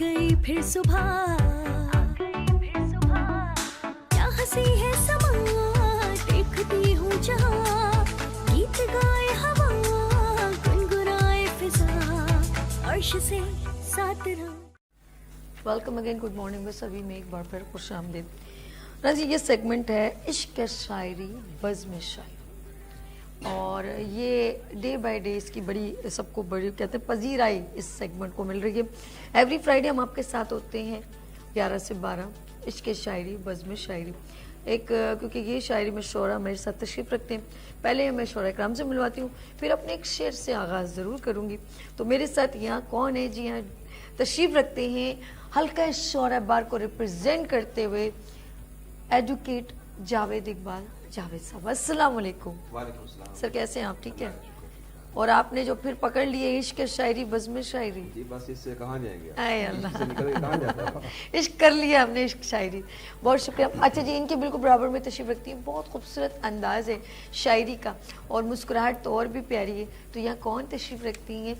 गई फिर सुबह, क्या हंसी है समा, देखती हूँ जहाँ, गीत गाए हवा, गुनगुनाए फिजा, अर्श से साथ रहा। Welcome again, good morning. बस सभी में एक बार फिर खुश आमदीद। राजी, ये सेगमेंट है इश्क शायरी बज़्म शायरी, और ये डे बाय डे इसकी बड़ी सबको बड़ी कहते हैं पजीराई इस सेगमेंट को मिल रही है। एवरी फ्राइडे हम आपके साथ होते हैं 11 से 12, इश्क शायरी बज़्म शायरी। एक क्योंकि ये शायरी में शोरा मेरे साथ तशरीफ़ रखते हैं, पहले मैं शोरा इकराम से मिलवाती हूँ, फिर अपने एक शेर से आगाज़ ज़रूर करूँगी। तो मेरे साथ यहाँ कौन है? जी हाँ, तशरीफ़ रखते हैं हल्का शोरा बार को रिप्रेजेंट करते हुए एडवोकेट जावेद इकबाल जावेद साहब। अस्सलाम वालेकुम। वालेकुम सलाम। सर कैसे हैं आप? ठीक है। और आपने जो फिर पकड़ लिए इश्क शायरी बज़्म शायरी, जी बस इससे कहाँ जाएंगे? आए अल्लाह, इससे निकल के कहाँ जाता है? इश्क कर लिया हमने, इश्क शायरी। बहुत शुक्रिया। अच्छा जी, इनके बिल्कुल बराबर में तशरीफ़ रखती हैं, बहुत खूबसूरत अंदाज है शायरी का, और मुस्कुराहट तो और भी प्यारी है। तो यहाँ कौन तशरीफ़ रखती हैं?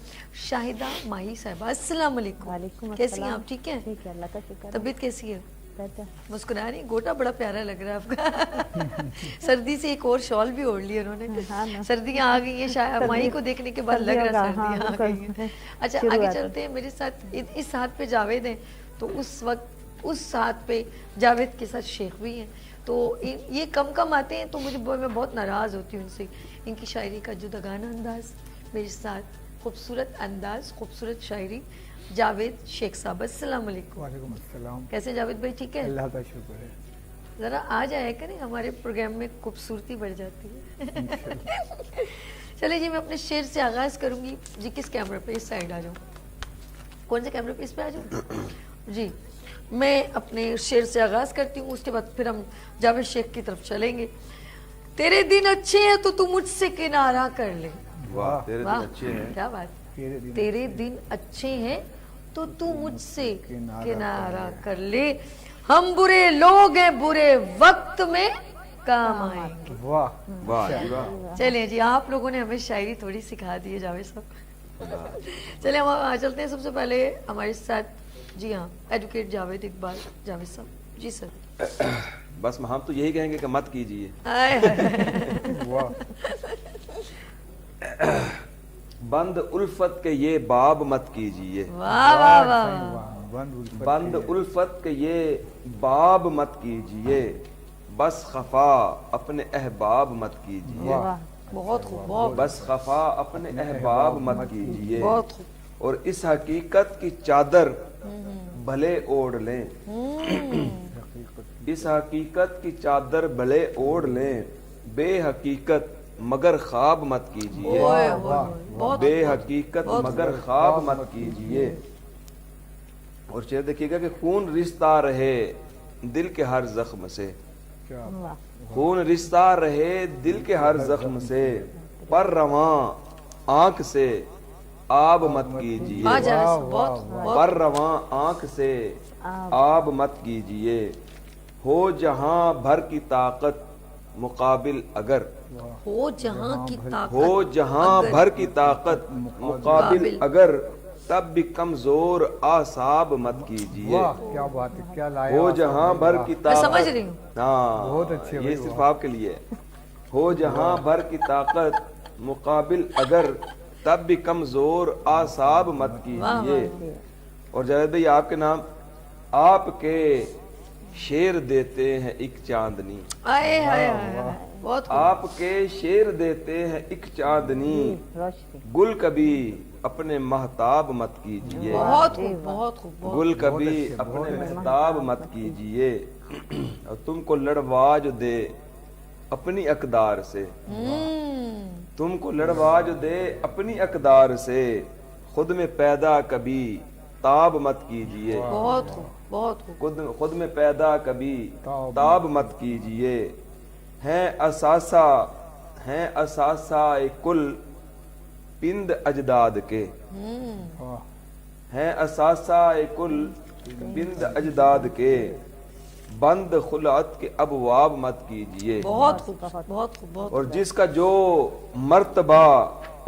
शाहिदा माही साहिबा। अस्सलाम वालेकुम। वालेकुम कैसी हैं अस्सलाम। आप? ठीक है। ठीक है, अल्लाह का शुक्र है। तबीयत कैसी है? बेहतर। मुस्कुरा रही, गोटा बड़ा प्यारा लग रहा है आपका। सर्दी से एक और शॉल भी ओढ़ लिया उन्होंने। हाँ ना। सर्दियाँ आ गई हैं, शायद माही को देखने के बाद लग रहा है सर्दियाँ आ गई हैं। अच्छा शुरू आगे आता है। चलते हैं, मेरे साथ इस हाथ पे जावेद हैं, तो उस वक्त उस हाथ पे जावेद के साथ शेख भी हैं। तो ये कम आते हैं, तो मैं बहुत नाराज़ होती हूँ उनसे। इनकी शायरी का जुदागाना अंदाज, मेरे साथ खूबसूरत अंदाज, खूबसूरत शायरी, जावेद शेख साहब। अस्सलाम वालेकुम। वालेकुम अस्सलाम। कैसे जावेद भाई? ठीक है। अल्लाह का शुक्र है। ज़रा आ जाया करें, हमारे प्रोग्राम में खूबसूरती बढ़ जाती है। चलिए जी, मैं अपने शेर से आगाज़ करूंगी। जी किस कैमरे पे? इस साइड आ जाऊँ। कौन से कैमरे पे? इस पे आ जाऊँ जी। मैं अपने शेर से आगाज़ करती हूँ, उसके बाद फिर हम जावेद शेख की तरफ चलेंगे। तेरे दिन अच्छे हैं तो तू मुझसे किनारा कर ले। वाह, तेरे दिन वाह, अच्छे हैं। क्या बात। तेरे दिन अच्छे हैं तो तू मुझसे किनारा कर ले, हम बुरे लोग हैं, बुरे वक्त में काम आएंगे। वाह वाह जी वाह। चलिए जी, आप लोगों ने हमें शायरी थोड़ी सिखा दी है जावेद साहब। चलिए हम आ चलते हैं। सबसे पहले हमारे साथ जी हाँ एडवोकेट जावेद इकबाल जावेद साहब। जी सर। बस हम तो यही कहेंगे कि मत कीजिए। आए हाय। वाह। बंद उल्फत के ये बाब मत कीजिए। वाह वाह वाह। बंद उल्फत के ये बाब मत कीजिए, बस खफा अपने अहबाब मत कीजिए। वाह, बहुत खूब, बहुत बस खफा अपने अहबाब मत कीजिए, बहुत खूब। और इस हकीकत की चादर भले ओढ़ लें। इस हकीकत की चादर भले ओढ़ लें, बेहकीकत मगर ख्वाब मत कीजिए। ओए, बहुत बेहकीकत मगर ख्वाब मत कीजिए। और शेर देखिएगा कि खून रिश्ता रहे दिल के हर जख्म से, वाह। खून रिश्ता रहे दिल के हर जख्म से, पर रवां आंख से आब मत कीजिए। आ जा रहा है, बहुत बहुत। पर रवां आंख से आब मत कीजिए, हो जहां भर की ताकत मुकाबिल अगर, हो जहां की ताकत, हो जहां भर की ताकत मुकाबिल अगर, तब भी कमजोर आसाब मत कीजिए। वाह क्या बात है, क्या लाया। हो जहां भर की मैं ताकत, समझ रही हूँ। हाँ बहुत अच्छे ये भाई, सिर्फ वाह। आपके लिए। हो जहां भर की ताकत मुकाबिल अगर, तब भी कमजोर आसाब मत कीजिए। और जावेद भाई आपके नाम, आपके शेर देते हैं एक चांदनी। आए हाय हाय, बहुत खूब। आपके शेर देते हैं एक चांदनी, रोशनी। गुल कभी अपने महताब मत कीजिए। बहुत खूब, बहुत खूब, बहुत गुल कभी अपने महताब मत कीजिए, और तुमको लड़वा जो दे अपनी अकदार से, तुमको लड़वा जो दे अपनी अकदार से, खुद में पैदा कभी ताब मत कीजिए। बहुत खूब, बहुत खूब। खुद में पैदा कभी ताब मत कीजिए। हैं असासा एक कुल पिंद अजदाद के, हैं असासा एक कुल पिंद अजदाद के, बंद खुलात के अबवाब मत कीजिए। बहुत खूब, बहुत खूब, बहुत। और जिसका जो मर्तबा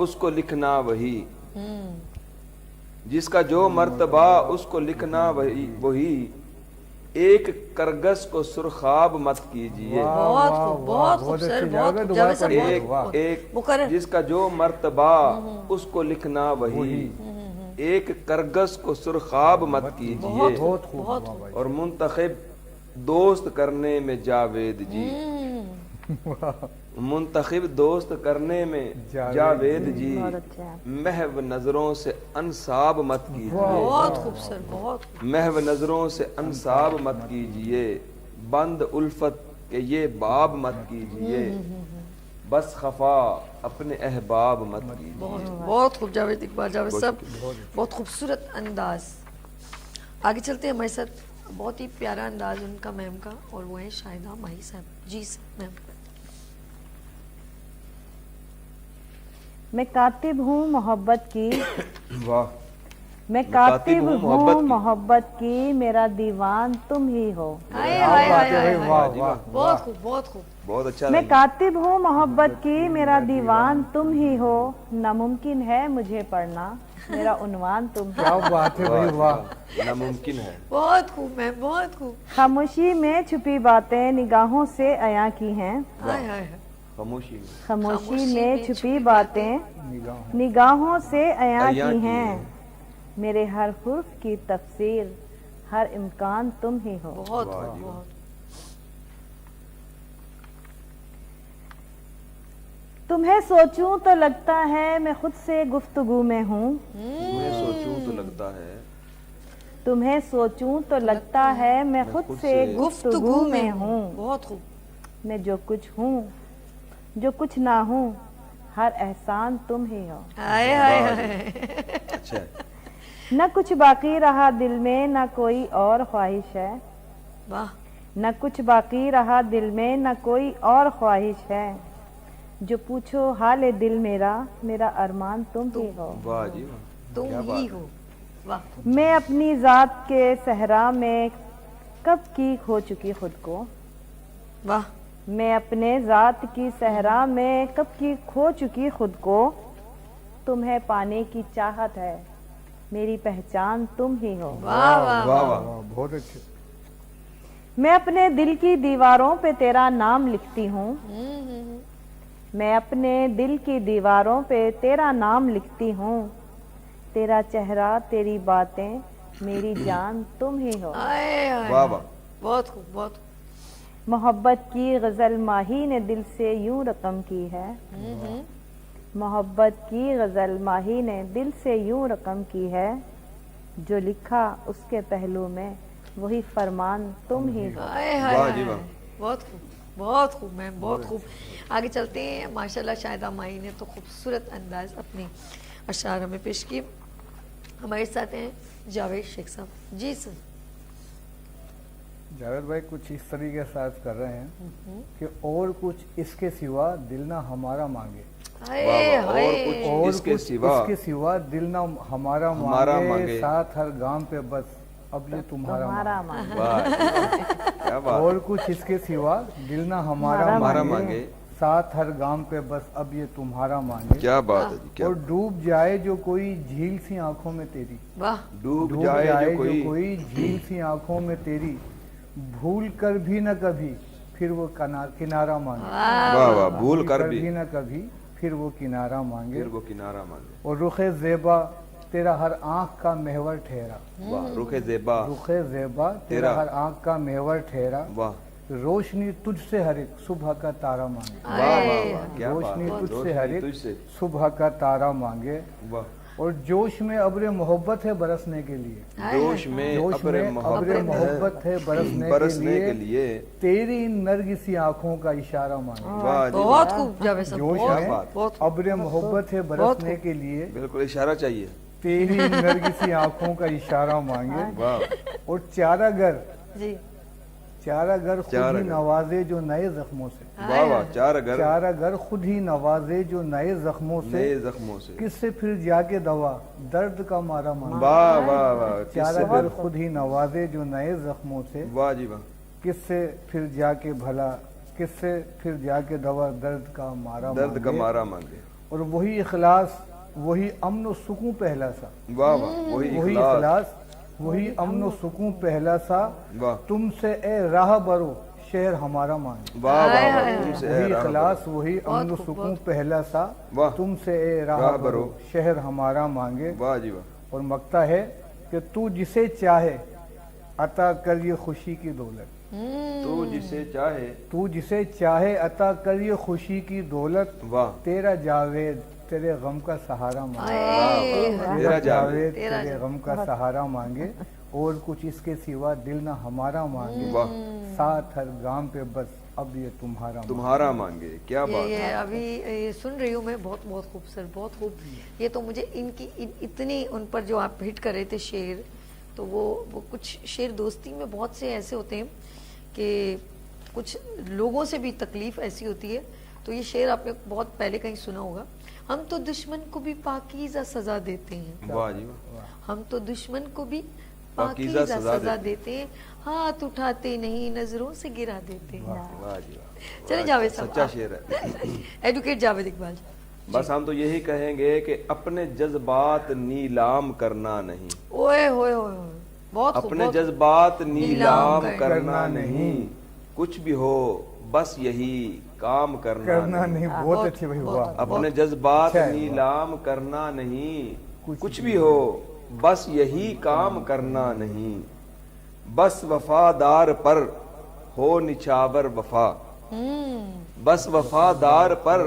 उसको लिखना वही, جس کا جو مرتبہ اس کو لکھنا وہی ایک کرگس کو سرخاب مت کیجیے بہت خوب بہت خوب سر بہت خوب جاوید صاحب بہت ایک مقرر جس کا جو مرتبہ اس کو لکھنا وہی ایک کرگس کو سرخاب مت کیجیے بہت خوب بہت واہ بھائی اور منتخب دوست کرنے میں جاوید جی منتخب دوست کرنے میں جاوید جی بہت اچھا ہے. محو نظروں سے انصاب مت کیجیے بہت خوب سر بہت خوب محو نظروں سے انصاب مت کیجیے بند الفت کے یہ باب مت کیجیے بس خفا اپنے احباب مت کیجیے بہت خوب جاوید اقبال جاوید صاحب بہت خوبصورت انداز. آگے چلتے ہیں ہمارے ساتھ بہت ہی پیارا انداز ان کا میم کا اور وہ ہیں شاہدہ ماہی صاحب. جی میم. میں کاتب ہوں محبت کی واہ میں کاتب ہوں محبت کی میرا دیوان تم ہی ہو. ہائے ہائے ہائے ہائے واہ واہ بہت خوب بہت خوب. بہت اچھا میں لگا. کاتب ہوں محبت کی میرا دیوان تم ہی ہو ناممکن ہے مجھے پڑھنا میرا عنوان تم ہی. کیا بات ہے بھائی واہ ناممکن ہے. بہت خوب میم بہت خوب. خاموشی میں چھپی باتیں نگاہوں سے عیاں کی ہیں ہائے ہائے ہائے. خاموشی میں خاموشی میں چھپی باتیں نگاہوں سے عیاں کی ہیں میرے ہر حرف کی تفسیر ہر امکان تم ہی ہو. بہت خوب بہت. تمہیں سوچوں تو لگتا ہے میں خود سے گفتگو میں ہوں میں سوچوں تو لگتا ہے تمہیں سوچوں تو لگتا ہے میں خود سے گفتگو میں ہوں بہت خوب. میں جو کچھ ہوں جو کچھ نہ ہوں ہر احسان تم ہی ہو. ہائے ہائے ہائے. اچھا ہے. نہ کچھ باقی رہا دل میں نہ کوئی اور خواہش ہے واہ. نہ کچھ باقی رہا دل میں نہ کوئی اور خواہش ہے جو پوچھو حال دل میرا میرا ارمان تم ہی ہو. واہ جی واہ. تم ہی ہو. واہ. میں اپنی ذات کے صحرا میں کب کی کھو چکی خود کو واہ. میں اپنے ذات کی صحرا میں کب کی کھو چکی خود کو تمہیں پانے کی چاہت ہے میری پہچان تم ہی ہو. واہ واہ واہ واہ. واہ بہت اچھے میں اپنے دل کی دیواروں پہ تیرا نام لکھتی ہوں میں اپنے دل کی دیواروں پہ تیرا نام لکھتی ہوں تیرا چہرہ تیری باتیں میری جان تم ہی ہو. ہائے ہائے. واہ واہ. بہت خوب بہت خوب. محبت کی غزل ماہی نے دل سے یوں رقم کی ہے محبت کی غزل ماہی نے دل سے یوں رقم کی ہے جو لکھا اس کے پہلو میں وہی فرمان تم ہی ہو. ہائے ہائے واہ جی ہائے. واہ. بہت خوب بہت خوب میم بہت خوب. آگے چلتے ہیں. ماشاءاللہ شاہدہ ماہی نے تو خوبصورت انداز اپنی اشعار میں پیش کی. ہمارے ساتھ ہیں جاوید شیخ صاحب. جی سر. جاوید بھائی کچھ اس طریقے سے عرض کر رہے ہیں کہ اور کچھ اس کے سوا دل نہ ہمارا مانگے ہائے اور ہائے. کچھ اور اس کے کچھ سوا اس کے سوا دل نہ ہمارا مانگے ساتھ ہر گام پہ بس اب یہ تمہارا ہمارا مانگے. مان واہ. کیا بات. اور کچھ اس کے سوا دل نہ ہمارا ہمارا مانگے مانگے ساتھ ہر گام پہ بس اب یہ تمہارا مانگے. کیا بات ہے جی. کیا اور ڈوب جائے جو کوئی جھیل سی آنکھوں میں تیری واہ. ڈوب ڈوب جائے جائے جو جو کوئی کوئی جھیل سی آنکھوں میں تیری بھول کر بھی نہ کبھی پھر وہ کنارہ مانگے. واہ واہ. بھول کر بھی نہ کبھی پھر وہ کنارہ مانگے. پھر وہ کنارہ مانگے. اور رخ زیبا تیرا ہر آنکھ کا محور ٹھہرا واہ. رخ زیبا رخ زیبا تیرا ہر آنکھ کا محور ٹھہرا واہ. روشنی تجھ سے ہر ایک صبح کا تارا مانگے. واہ واہ واہ. کیا بات روشنی ہے. تجھ سے ہر روشنی ایک تجھ سے. صبح کا تارا مانگے. واہ. اور جوش میں ابر محبت ہے برسنے کے لیے جوش میں جوش ابر میں ابر محبت ہے برسنے کے لیے تیری ان نرگسی آنکھوں کا اشارہ مانگے. واہ جی. بہت خوب جاوید صاحب. جوش بہت میں بہت ابر محبت ہے برسنے کے لیے بالکل اشارہ چاہیے. تیری ان نرگسی آنکھوں کا اشارہ مانگے. واہ. اور چارہ گر جی. چارہ گر خود چارہ ہی گر. نوازے جو نئے زخموں سے. واہ واہ. چار اگر چارہ گر خود ہی نوازے جو نئے زخموں سے نئے زخموں سے. کس سے پھر جا کے دوا درد کا مارا مانگے. واہ واہ واہ. کس چارہ سے گر خود ہی نوازے جو نئے زخموں سے واہ جی واہ. کس سے پھر جا کے بھلا کس سے پھر جا کے دوا درد کا مارا درد کا مانگے. مارا مانگے. اور وہی اخلاص वही अमन व सुकून पहला सा, वाह वाह, वही वही इखलास, इखलास, वही अमन व सुकून पहला सा, वाह तुमसे ए राह बरो शहर हमारा मांगे। वाह वाह वाह, तुमसे वही ए राह इखलास, वही अमन व सुकून पहला सा, वाह। तुमसे ए राह राह बरो बरो शहर हमारा मांगे। वाह जी वाह, और मकता है कि तू जिसे चाहे अता कर ये खुशी की दौलत, तू जिसे चाहे, तू जिसे चाहे अता कर ये खुशी की दौलत, वाह तेरा जावेद तेरे गम का सहारा मांगे। तेरा तेरा जावेद, जावेद तेरे गम का सहारा मांगे, और कुछ इसके सिवा दिल ना हमारा मांगे। वाह, साथ हर गाम पे बस अब ये तुम्हारा मांगे। तुम्हारा मांगे, क्या बात ये है। अभी ये सुन रही हूँ मैं, बहुत बहुत खूब सर, बहुत खूब। ये तो मुझे इनकी इतनी उन पर जो आप हिट कर रहे थे शेर, तो वो कुछ शेर दोस्ती में बहुत से ऐसे होते हैं कि कुछ लोगों से भी तकलीफ ऐसी होती है। तो ये शेर आपने बहुत पहले कहीं सुना होगा, हम तो दुश्मन को भी पाकीज़ा सजा देते हैं, वाह जी वाह, हम तो दुश्मन को भी पाकीज़ा पाकीज़ा सजा सजा देते हैं, हाथ उठाते नहीं नजरों से गिरा देते हैं। वाह जी वाह, चले जावेद साहब, सच्चा शेर है। एडवोकेट जावेद इकबाल। बस हम तो यही कहेंगे कि अपने जज्बात नीलाम करना नहीं, ओए होए होए, बहुत खूब, अपने बहुत जज्बात नीलाम नीलाम करना नहीं, कुछ भी हो बस यही काम करना नहीं। बहुत अच्छे भाई, वाह। अपने जज्बात अच्छा है, नीलाम करना नहीं, कुछ भी हो बस यही काम करना नहीं, बस वफादार पर हो निछावर वफा, बस वफादार पर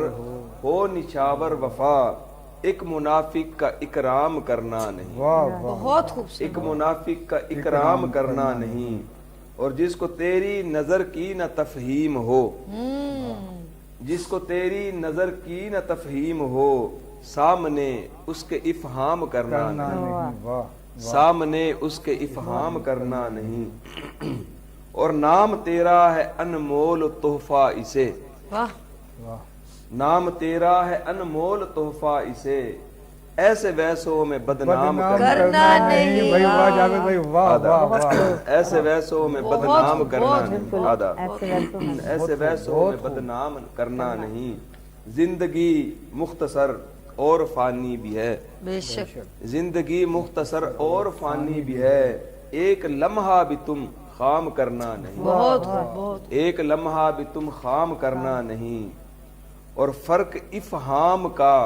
हो निछावर वफा, एक मुनाफिक का इकराम करना नहीं, वाह वाह, बहुत खूबसूरत। एक मुनाफिक का इकराम करना नहीं, और जिसको तेरी नजर की न तफहीम हो, जिसको तेरी नजर की न तफहीम हो, सामने उसके इफहाम करना करना नहीं, नहीं। वाह सामने उसके इफहाम करना नहीं, और नाम तेरा है अनमोल तोहफा इसे, वाह, वाह, नाम तेरा है अनमोल तोहफा इसे, ऐसे वैसों में बदनाम करना नहीं। भाई, वाह जावेद भाई, वाह वाह वाह। ऐसे वैसों में बदनाम करना नहीं, आदा ऐसे वैसों में ऐसे वैसों में बदनाम करना नहीं, जिंदगी मुख्तसर और फानी भी है, बेशक, जिंदगी मुख्तसर और फानी भी है, एक लम्हा भी तुम खाम करना नहीं, बहुत खूब, बहुत एक लम्हा भी तुम खाम करना नहीं, और फर्क इफहाम का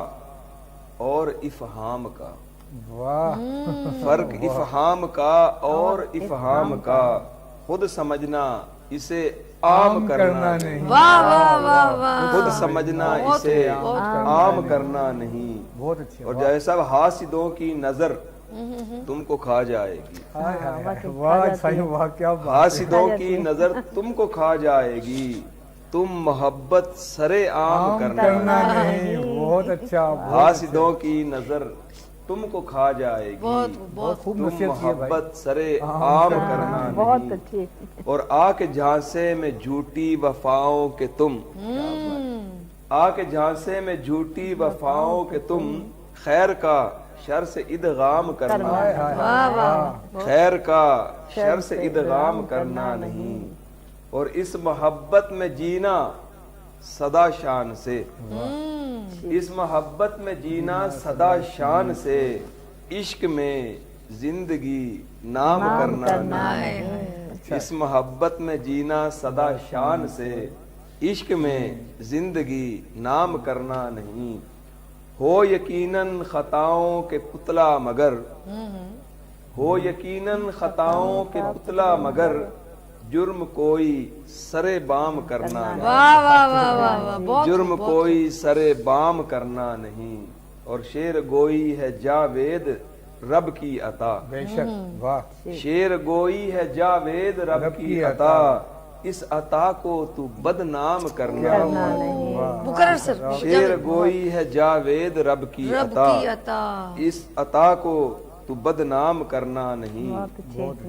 और इफहाम का, वाह, फर्क इफहाम का और इफहाम का, खुद समझना इसे आम करना नहीं, वाह वाह वाह वाह, खुद समझना इसे आम करना नहीं, बहुत अच्छे। और जैसा हासिदों की नजर तुमको खा जाएगी, हाय हाय हाय, वाह सही, वाह क्या बात। हासिदों की नजर तुमको खा जाएगी, तुम मोहब्बत सरे आम करना करना नहीं। बहुत अच्छा, हासिदों की नजर तुमको खा जाएगी, बहुत बहुत खूब तुम नसीहत की है भाई। मोहब्बत सरे आम करना बहुत नहीं, अच्छी। और आके झांसे में झूठी वफाओं के तुम, आके झांसे में झूठी वफाओं के तुम, खैर का शर से इदगाम करना हाय नहीं, हाय वाह हाय, वाह, खैर का शर से इदगाम करना नहीं, और इस मोहब्बत में जीना सदा शान से, इस मोहब्बत में जीना सदा शान से, इश्क में जिंदगी नाम करना नहीं, इस मोहब्बत में जीना सदा शान से, इश्क में जिंदगी नाम करना नहीं, हो यकीनन खताओं के पुतला मगर, हो यकीनन खताओं के पुतला मगर, जुर्म कोई सरे बाम करना नहीं, वाह वाह वाह वाह वाह, बहुत जुर्म खूब, कोई सरे बाम करना नहीं, और शेर गोई है जावेद रब की अता, बेशक, वाह, शेर गोई है जावेद रब की अता, इस अता को तू बदनाम करना नहीं, मुकर्रर सर, शेर गोई है जावेद रब की रब अता, की अता, इस अता को तू बदनाम करना नहीं,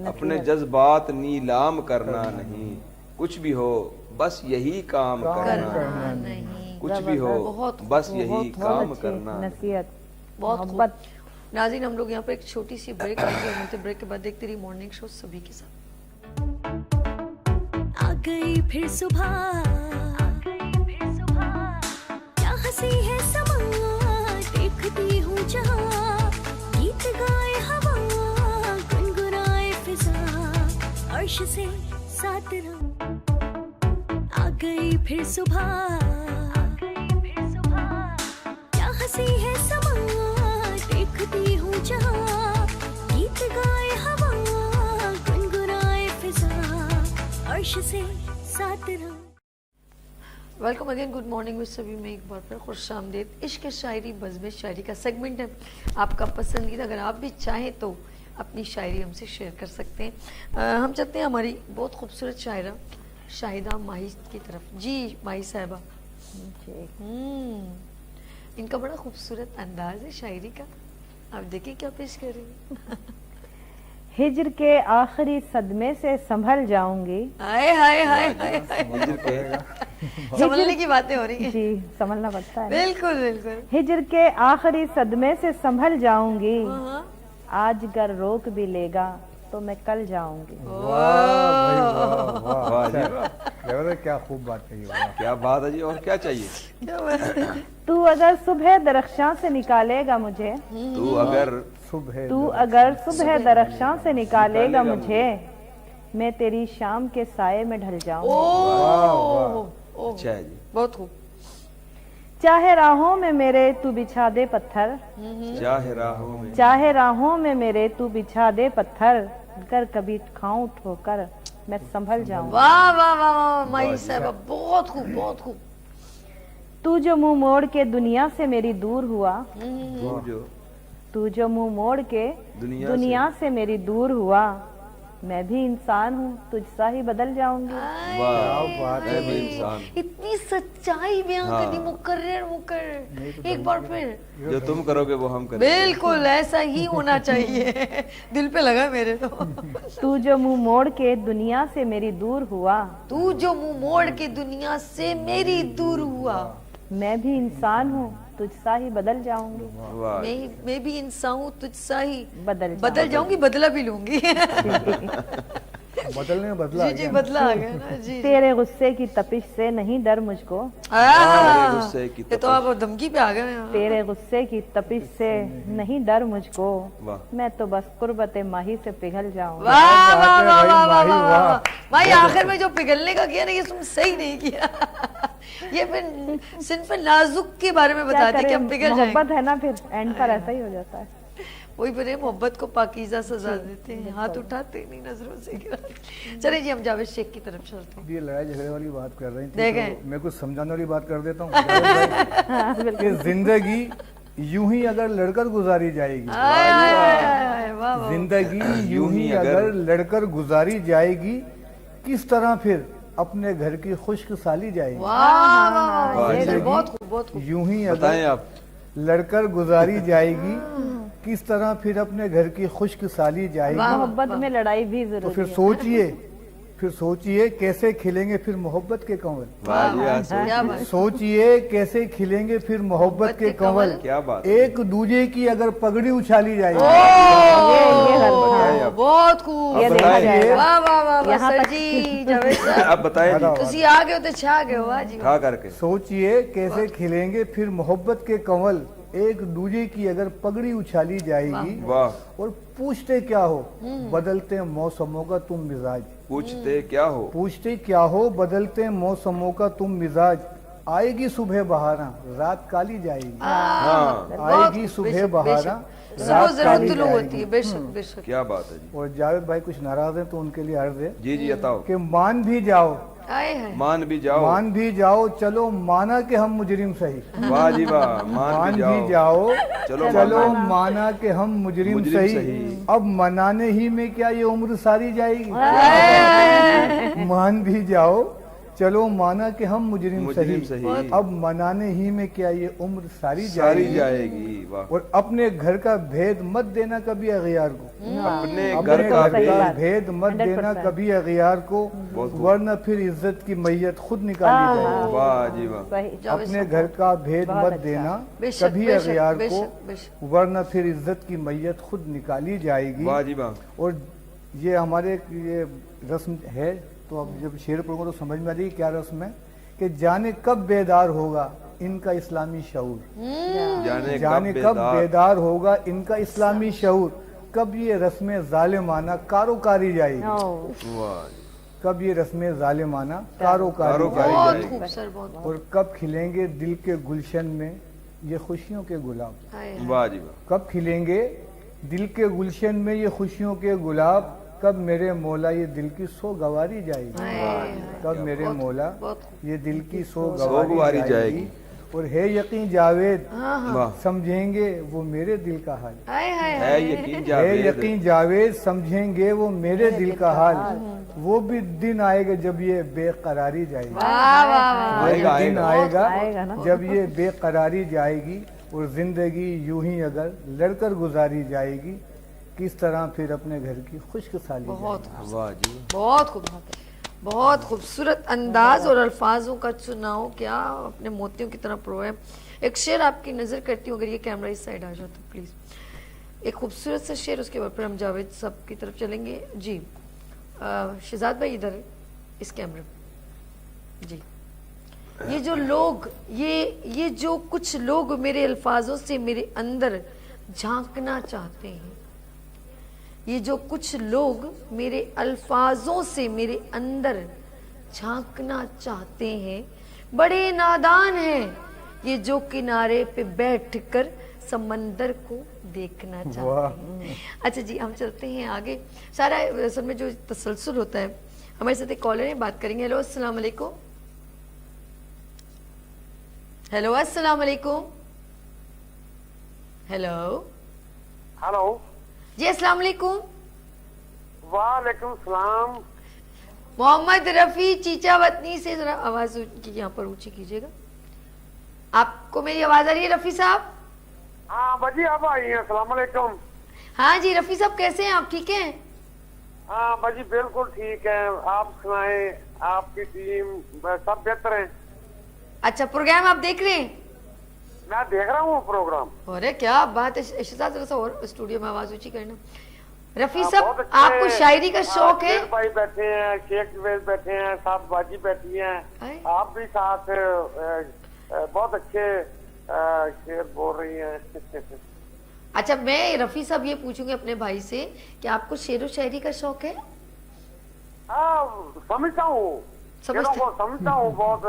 अपने जज्बात नीलाम करना नहीं, कुछ भी हो बस यही काम करना, करना नहीं, कुछ भी हो बहुत बस यही काम करना। नसीहत, बहुत मोहब्बत। खूब। नाज़रीन, हम लोग यहाँ पर एक छोटी सी ब्रेक लेंगे, और मिलते ब्रेक के बाद देखते रहिए मॉर्निंग शो सभी के साथ। आ गई फिर सुबह, क्या हंसी है समा, देखती हूँ हूँ जहाँ गीत गाए हवा गुनगुनाए फिजा अर्श से साथ रहूं आ गई फिर सुबह क्या हंसी है समा देखती हूँ जहाँ गीत गाए हवा गुनगुनाए फिजा अर्श से साथ रहूं। वेलकम अगेन, गुड मॉर्निंग में सभी में एक बार फिर खुश आमदीद। इश्क शायरी बज़्म शायरी का सेगमेंट है आपका पसंदीदा। अगर आप भी चाहें तो अपनी शायरी हमसे शेयर कर सकते हैं। हम चाहते हैं हमारी बहुत खूबसूरत शायरा शाहिदा माही की तरफ। जी माही साहिबा, इनका बड़ा खूबसूरत अंदाज है शायरी का, आप देखिए क्या पेश कर रही हैं। हिज्र के आखिरी सदमे से संभल जाऊंगी। हाय हाय हाय हाय हाय, हिज्र के संभलने की बातें हो रही हैं। जी संभलना पड़ता है। बिल्कुल बिल्कुल। हिज्र के आखिरी सदमे से संभल जाऊंगी। हाँ। आज गर रोक भी लेगा तो मैं कल जाऊंगी। वाह वाह जी वाह, वाह, क्या खूब बात कही। वाह। क्या बात है जी, और क्या चाहिए। क्या बात है। तू अगर सुबह दरख्शां से निकालेगा मुझे, तू अगर सुबह दरख्शां से निकालेगा मुझे, मैं तेरी शाम के साये में ढल जाऊंगी। ओह अच्छा है जी, बहुत खूब। चाहे राहों में मेरे तू बिछा दे पत्थर, चाहे राहों में, चाहे राहों में मेरे तू बिछा दे पत्थर, कर कभी खाऊं ठोकर मैं संभल जाऊं। वाह वाह वाह वाह माही साहबा, बहुत खूब बहुत खूब। तू जो मुंह मोड़ के दुनिया से मेरी दूर हुआ, तू जो मुंह मोड़ के दुनिया से मेरी दूर हुआ, मैं भी इंसान हूँ तुझसा ही बदल जाऊंगी। वाह, मैं भी इंसान। इतनी सच्चाई बयां करनी, मुकर्रर एक बार फिर। जो तुम करोगे वो हम करेंगे। बिल्कुल ऐसा ही होना चाहिए। दिल पे लगा मेरे तो। तू जो मुंह मोड़ के दुनिया से मेरी दूर हुआ, तू जो मुंह मोड़ के दुनिया से मेरी दूर हुआ, मैं भी इंसान हूँ तुझसा ही बदल जाऊंगी। वाह, मैं भी इंसान हूँ तुझसा ही बदल जाऊंगी, बदला भी लूंगी। बदलने में बदला जी जी बदला आ गया ना जी। तेरे गुस्से की तपिश से नहीं डर मुझको, गुस्से की ये तो आप धमकी पे आ गए हैं। तेरे गुस्से की तपिश से नहीं डर मुझको, वाह, मैं तो बस कुर्बते माही से पिघल जाऊंगी। वाह वाह बात है वाह भाई, वाह वाह माही, वाह वाह। भाई, आखिर में जो पिघलने का किया ना, ये तुम सही नहीं किया। ये फिर सिर्फ नाजुक के बारे में बता दी कि हम पिघल जाएंगे। मोहब्बत है ना, फिर एंड पर ऐसा ही हो जाता है। वही फिर मोहब्बत को पाकीज़ा सजा देते हैं, हाथ उठाते नहीं, नजरों से गिराते। चलिए जी, हम जावेद शेख की तरफ चलते हैं। ये लड़ाई झगड़े वाली बात कर रही थी, देखें। तो मैं कुछ समझाने वाली बात कर देता हूँ। कि जिंदगी यूं ही अगर लड़कर गुजारी जाएगी, जिंदगी यूं ही अगर लड़कर गुजारी जाएगी, किस तरह फिर अपने घर की खुश्क साली जाएगी। वाह वाह वाह, बहुत खूब बहुत खूब। यूं ही बताएं अगर आप। लड़कर गुजारी जाएगी, किस तरह फिर अपने घर की खुश्क साली जाएगी। मोहब्बत में लड़ाई भी तो जरूरी फिर है। सोचिए कैसे खिलेंगे फिर मोहब्बत के कंवल। वाह जी वाह, क्या बात। सोचिए कैसे खिलेंगे फिर मोहब्बत के कंवल। क्या बात है। एक दूजे की अगर पगड़ी उछाली जाएगी। बताएं आप। बहुत खूब। ये अब देखा बताइए। जाएगा। वाह वाह वाह वाह यहाँ सर तक- जी, जावेद साहब आप बताएं जी, तुसी आ गए हो तो छा गए हो। वाह जी खा करके। सोचिए कैसे खिलेंगे फिर मोहब्बत के कंवल, एक दूजे की अगर पगड़ी उछाली जाएगी। वाह, और पूछते क्या हो बदलते मौसमों का तुम मिजाज, पूछते क्या हो, पूछते क्या हो बदलते मौसमों का तुम मिजाज, आएगी सुबह बहारा रात काली जाएगी। हाँ, आएगी सुबह बहारा जरूर रात जरूर काली तुलू होती जाएगी। है, बेशक बेशक। क्या बात है जी। और जावेद भाई कुछ नाराज हैं तो उनके लिए अर्ज है जी जी बताओ। कि मान भी जाओ, आए हैं मान भी जाओ। मान भी जाओ, चलो माना कि हम मुजरिम सही। वाह जी वाह, मान भी जाओ, चलो माना कि हम मुजरिम मुजरिम सही। सही। अब मनाने ही में क्या ये उम्र सारी जाएगी। मान भी जाओ, चलो माना कि हम मुजरिम सही। अब मनाने ही में क्या ये उम्र सारी जाएगी। वाह, और अपने घर का भेद मत देना कभी अगियार को, अपने अपने घर का भेद। भेद मत देना कभी अगियार को, वरना फिर इज्जत की मैयत खुद निकाली जाएगी। वाह जी वाह, सही। अपने घर का भेद मत देना बेशक, कभी बेशक, अगियार बेशक, को, वरना फिर इज्जत की मैयत खुद निकाली जाएगी। वाह जी वाह। और ये हमारे ये रस्म है, तो अब जब शेर पढ़ूंगा तो समझ में आ जाएगी क्या रस्म है। कि जाने कब बेदार होगा इनका इस्लामी शऊर, जाने कब बेदार होगा इनका इस्लामी शऊर, कब ये रस्में जालिमाना कारोकारी जाएगी, वाह कब ये रस्में जालिमाना कारोकारी कारोकारी बहुत जाएगी, खूब सर, बहुत और कब खिलेंगे दिल के गुलशन में ये खुशियों के गुलाब, हाय। वाह जी वाह। कब खिलेंगे दिल के गुलशन में ये खुशियों के गुलाब, कब मेरे मौला ये दिल की सोगवारी जाएगी, कब मेरे मौला ये दिल की सोगवारी सोगवारी जाएगी। जाएगी, और है यकीन जावेद वाह समझेंगे वो मेरे दिल का हाल, हाय हाय है यकीन है जावेद, यकीन जावेद समझेंगे वो मेरे दिल का हाल, वो भी दिन आएगा जब ये बेकरारी जाएगी, वाह वाह वाह। वो भी आएगा, दिन आएगा। आएगा जब ये बेकरारी जाएगी, और जिंदगी यूं ही अगर लड़कर गुजारी जाएगी, किस तरह फिर अपने घर की खुशखसाली बहुत वाह जी वाह। बहुत खूब, बहुत खूबसूरत अंदाज और अल्फाजों का चुनाव, क्या अपने मोतियों की तरह प्रो है। एक शेर आपकी नजर करती हूँ, अगर ये कैमरा इस साइड आ जाए तो प्लीज, एक खूबसूरत सा शेर, उसके बाद फिर हम जावेद साहब की तरफ चलेंगे जी। शहजाद भाई इधर इस कैमरे में जी। ये जो लोग, ये जो कुछ लोग मेरे अल्फाजों से मेरे अंदर झांकना चाहते हैं, ये जो कुछ लोग मेरे अल्फाजों से मेरे अंदर झांकना चाहते हैं, बड़े नादान हैं ये जो किनारे पे बैठकर समंदर को देखना चाहते हैं। अच्छा जी, हम चलते हैं आगे। सारा असल में जो तसलसल होता है, हमारे साथ एक कॉलर है, बात करेंगे। हेलो अस्सलाम वालेकुम। हेलो अस्सलाम वालेकुम। हेलो हेलो जी, अस्सलाम वालेकुम। वालेकुम सलाम। मोहम्मद रफी चीचा वतनी से, जरा आवाज की यहाँ पर ऊंची कीजिएगा। आपको मेरी आवाज आ रही है रफी साहब? हाँ बाजी आप आई हैं, अस्सलाम वालेकुम। हाँ जी रफी साहब, कैसे हैं आप? ठीक हैं? हाँ बाजी बिल्कुल ठीक है, आप सुनाएं, आपकी टीम सब बेहतर है? अच्छा, प्रोग्राम आप देख रहे हैं? मैं देख रहा हूँ प्रोग्राम। अरे क्या बात है। शहजाद जरा सा और स्टूडियो में आवाज ऊंची करना। रफी हाँ, साहब, बहुत अच्छे। आपको शायरी का शौक है? शेख भाई बैठे हैं, शेख जवेद बैठे हैं, साथ बाजी बैठी हैं, आए। आप भी साथ बहुत अच्छे शेर बोल रही हैं। अच्छा, मैं रफी साहब ये पूछूंगी अपने भाई से कि आपको शेर व शायरी का शौक है? हाँ समझता हूँ, समझते- समझता हूँ बहुत,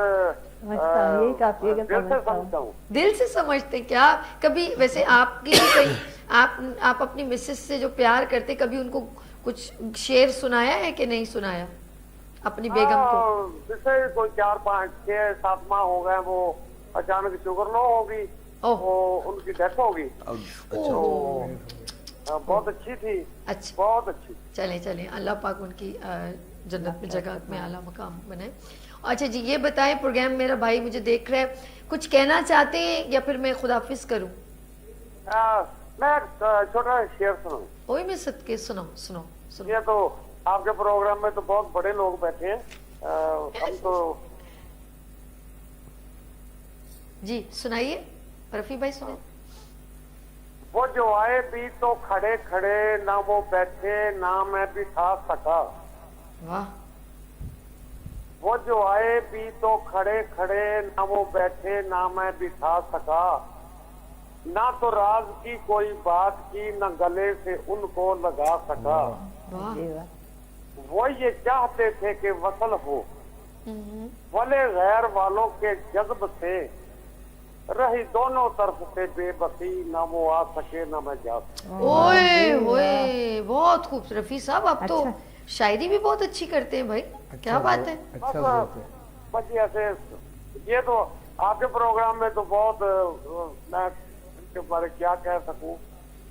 यही काफी है कि दिल से समझता हूँ। दिल से समझते हैं क्या? कभी वैसे आपकी भी कहीं आप अपनी मिसेस से जो प्यार करते, कभी उनको कुछ शेर सुनाया है कि नहीं सुनाया अपनी बेगम को? जैसे कोई 4, 5, 6, 7 माह हो गए, वो अचानक शुगर लो होगी, ओह। वो उनकी डेथ होगी। अच्छा तो बहुत अच्छी थी, अच्छा, बहुत अच्छी। चले चले, अल्लाह पाक उनकी जन्नत में जगह में आला मकाम बनाए। अच्छा जी, ये बताएं, प्रोग्राम मेरा भाई मुझे देख रहा है, कुछ कहना चाहते हैं या फिर मैं खुदाफिज करूं? मैं छोटा शेर सुनाऊं? ओए मैं सदके, सुनो सुनो सुनो। ये तो आपके प्रोग्राम में तो बहुत बड़े लोग बैठे हैं, हम तो जी सुनाइए रफी भाई, सुनाइए। वो जो आए भी तो खड़े खड़े, ना वो बैठे ना मैं बिठा सका। वाह। वो जो आए भी तो खड़े खड़े, ना वो बैठे ना मैं बिठा सका। ना तो राज की कोई बात की, ना गले से उनको लगा सका। वाह। वो ये चाहते थे कि वसल हो, भले गैर वालों के जज्ब से, रही दोनों तरफ से बेबसी, ना वो आ सके ना मैं जा सके। ओए होए, बहुत खूब रफी साहब, आप तो शायरी भी बहुत अच्छी करते हैं भाई, क्या बात है। अच्छा बहुत है। बस ऐसे ये तो आपके प्रोग्राम में तो बहुत, मैं इनके बारे क्या कह सकूं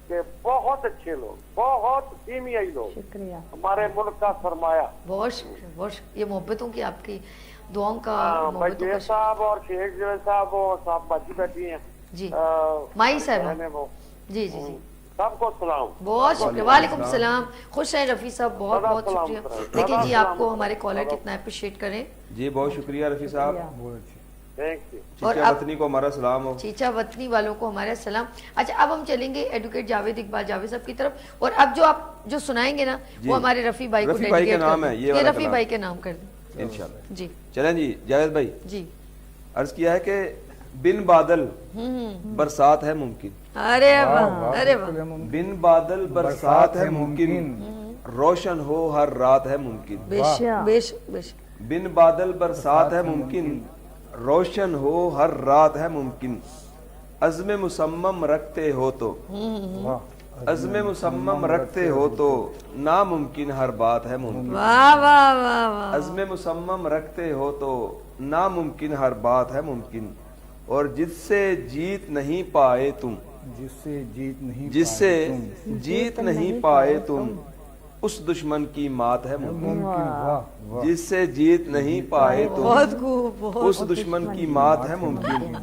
कि बहुत अच्छे लोग, बहुत कीमियाई लोग, शुक्रिया। हमारे मुल्क का सरमाया। बहुत शुक्रिया, बहुत शुक्रिया। ये मोहब्बतों की, आपकी दुआओं का, भाई मोहब्बतों जय का साहब और शेख जवेद साहब और साहब बाजी बैठी हैं जी। माई साहब, बहनें वो, जी जी जी, सबको सलाम। बहुत शुक्रिया। वालेकुम सलाम, खुश हैं रफी साहब, बहुत बहुत सलाम शुक्रिया। सलाम। देखिए जी, सलाम आपको सलाम। हमारे कॉलर कितना अप्रिशिएट करें। जी, बहुत शुक्रिया रफी साहब। बहुत अच्छी। Thank you. और चीचा अब- वतनी को हमारा सलाम हो। चीचा वतनी वालों को हमारा सलाम। अच्छा, अब हम चलेंगे एडवोकेट जावेद इकबाल जावेद साहब की तरफ, और अब जो आप जो सुनाएंगे ना, जी। वो हमारे रफी भाई को रफी भाई के डेडिकेट नाम कर है, दें। ये ये वाला रफी कलाम। भाई के नाम कर दें। इंशाल्लाह। जी चलें जी जावेद भाई, जी। अर्ज किया है कि बिन बादल बरसात है मुमकिन, अरे वाह, अरे वाह, बिन बादल बरसात है मुमकिन, रोशन हो हर रात है मुमकिन। बेशक बेशक बेशक। बिन बादल बरसात है मुमकिन, रोशन हो हर रात है मुमकिन, अज़्म मुसम्मम रखते हो तो, अज़्म मुसम्मम रखते हो तो, नामुमकिन हर बात है मुमकिन। वाह वाह वाह वाह। अज़्म मुसम्मम रखते हो तो, नामुमकिन हर बात है मुमकिन, और जिससे जीत नहीं पाए तुम, जिससे जीत नहीं जिससे जीत नहीं पाए तुम, उस दुश्मन की मात है मुमकिन। मुमकिन। वाह वाह जिससे जीत नहीं पाए तुम, बहुत खूब, बहुत उस दुश्मन की मात है मुमकिन।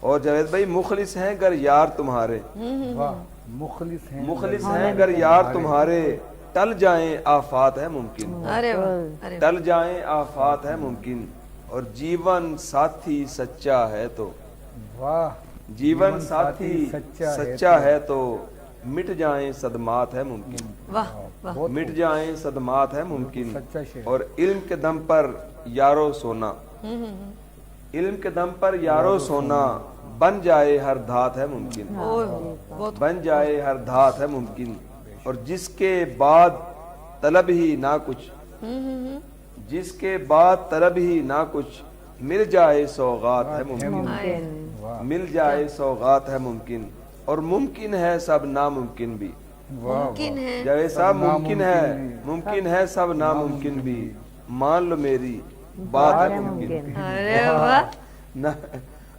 और जावेद भाई, मुखलिस हैं गर यार तुम्हारे, वाह, मुखलिस हैं मुखलिस हैं गर यार तुम्हारे, टल जाएं आफात है मुमकिन, अरे वाह, अरे वाह। टल जाएं आफात है मुमकिन, और जीवन साथी सच्चा है तो, वाह, जीवन साथी सच्चा है तो, मिट जाएं सदमात है मुमकिन, वाह वाह। मिट जाएं सदमात है मुमकिन, सच्चा शेर। और इल्म के दम पर यारो सोना, इल्म के दम पर यारो सोना, बन जाए हर धात है मुमकिन, ओह, बहुत बन जाए हर धात है मुमकिन, और जिसके बाद तलब ही ना कुछ, जिसके बाद तलब ही ना कुछ, मिल जाए सौगात है मुमकिन, मिल जाए सौगात है मुमकिन, और मुमकिन है सब नामुमकिन भी। मुमकिन है। जावेद साहब, मुमकिन है, मुमकिन है सब नामुमकिन भी, मान लो मेरी बात है मुमकिन। अरे वाह। ना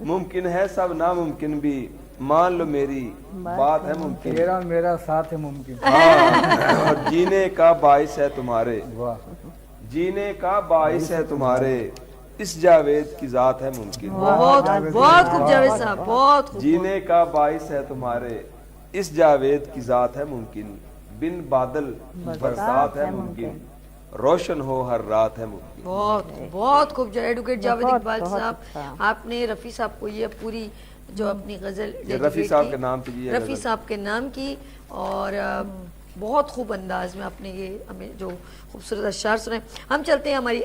मुमकिन है सब नामुमकिन भी, मान लो मेरी बात है मुमकिन। तेरा मेरा साथ है मुमकिन। हाँ, और जीने का बाइस है तुम्हारे, वाह, जीने का बाइस है तुम्हारे, इस जावेद की जात है मुमकिन। बहुत बहुत खूब जावेद साहब, बहुत खूब। जीने का बाइस है तुम्हारे, इस जावेद की जात है मुमकिन, बिन बादल बरसात है मुमकिन, रोशन हो हर रात है मुमकिन। बहुत बहुत खूब जो एडवोकेट जावेद बहुत, इकबाल बहुत साहब, अच्छा। आपने रफ़ी साहब को ये पूरी जो अपनी गजल ये रफ़ी dedicate साहब की, के नाम पे जी ये रफ़ी गजल। साहब के नाम की, और बहुत खूब अंदाज में आपने ये हमें जो खूबसूरत अशआर सुनाए। हम चलते हैं हमारी